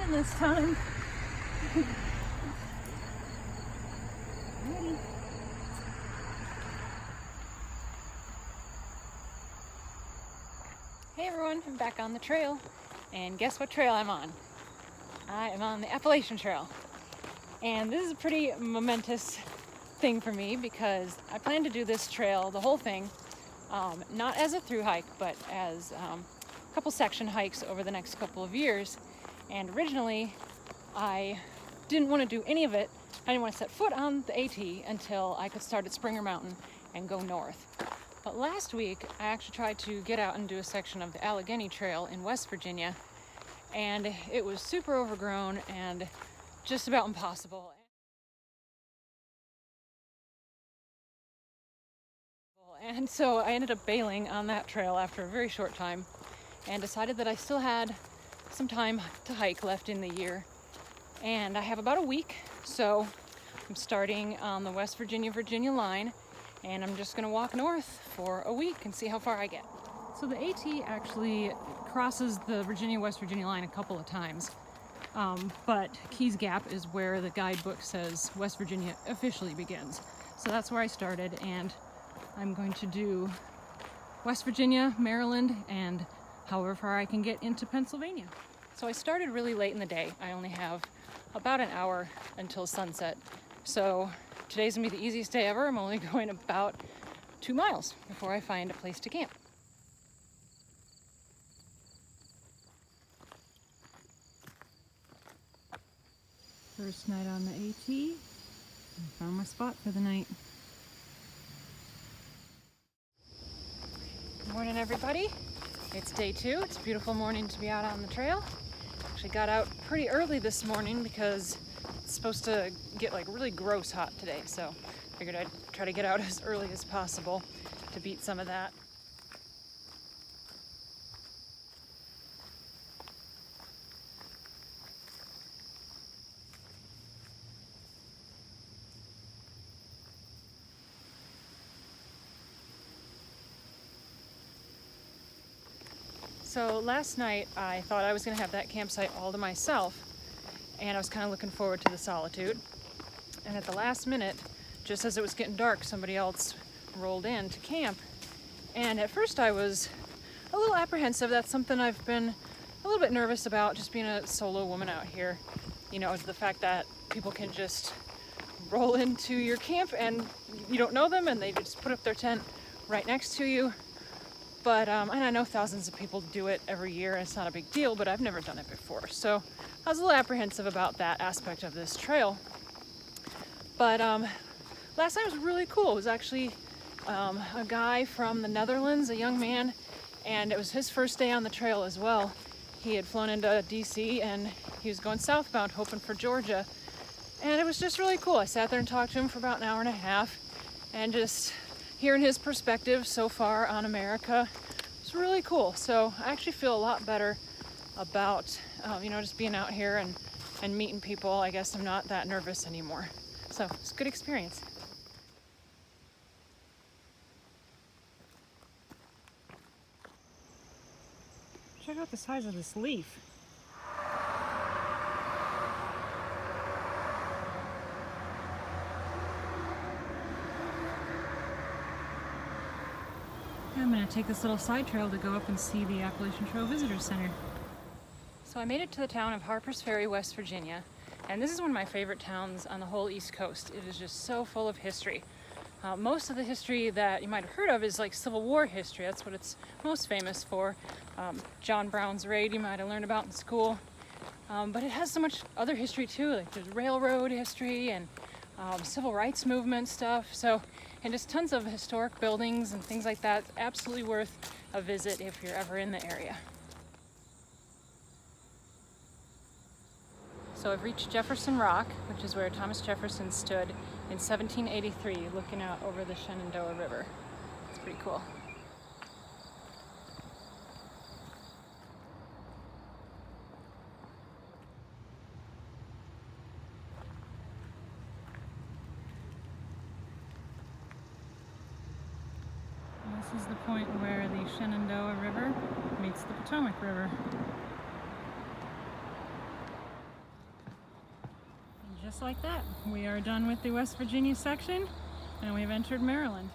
in this time. Ready. Hey everyone, I'm back on the trail, and guess what trail I'm on? I am on the Appalachian Trail, and this is a pretty momentous thing for me because I plan to do this trail, the whole thing, not as a through hike, but as a couple section hikes over the next couple of years. And originally, I didn't want to do any of it. I didn't want to set foot on the AT until I could start at Springer Mountain and go north. But last week, I actually tried to get out and do a section of the Allegheny Trail in West Virginia, and it was super overgrown and just about impossible. And so I ended up bailing on that trail after a very short time and decided that I still had some time to hike left in the year. And I have about a week, so I'm starting on the West Virginia line, and I'm just gonna walk north for a week and see how far I get. So the AT actually crosses the West Virginia line a couple of times, but Keys Gap is where the guidebook says West Virginia officially begins. So that's where I started, and I'm going to do West Virginia, Maryland, and however far I can get into Pennsylvania. So I started really late in the day. I only have about an hour until sunset. So today's gonna be the easiest day ever. I'm only going about 2 miles before I find a place to camp. First night on the AT. I found my spot for the night. Good morning, everybody. It's day 2. It's a beautiful morning to be out on the trail. Actually got out pretty early this morning because it's supposed to get like really gross hot today. So figured I'd try to get out as early as possible to beat some of that. So last night I thought I was going to have that campsite all to myself, and I was kind of looking forward to the solitude. And at the last minute, just as it was getting dark, somebody else rolled in to camp. And at first I was a little apprehensive. That's something I've been a little bit nervous about, just being a solo woman out here. You know, the fact that people can just roll into your camp and you don't know them and they just put up their tent right next to you. But, and I know thousands of people do it every year and it's not a big deal, but I've never done it before. So I was a little apprehensive about that aspect of this trail. But last night was really cool. It was actually a guy from the Netherlands, a young man, and it was his first day on the trail as well. He had flown into DC and he was going southbound hoping for Georgia. And it was just really cool. I sat there and talked to him for about an hour and a half, and just hearing his perspective so far on America was really cool. So I actually feel a lot better about, just being out here and meeting people. I guess I'm not that nervous anymore. So it's a good experience. Check out the size of this leaf. I'm going to take this little side trail to go up and see the Appalachian Trail Visitor Center. So I made it to the town of Harpers Ferry, West Virginia, and this is one of my favorite towns on the whole East Coast. It is just so full of history. Most of the history that you might have heard of is like Civil War history. That's what it's most famous for. John Brown's Raid you might have learned about in school. But it has so much other history too, like there's railroad history and civil rights movement stuff. And just tons of historic buildings and things like that. It's absolutely worth a visit if you're ever in the area. So I've reached Jefferson Rock, which is where Thomas Jefferson stood in 1783, looking out over the Shenandoah River. It's pretty cool. This is the point where the Shenandoah River meets the Potomac River. just like that, we are done with the West Virginia section and we've entered Maryland.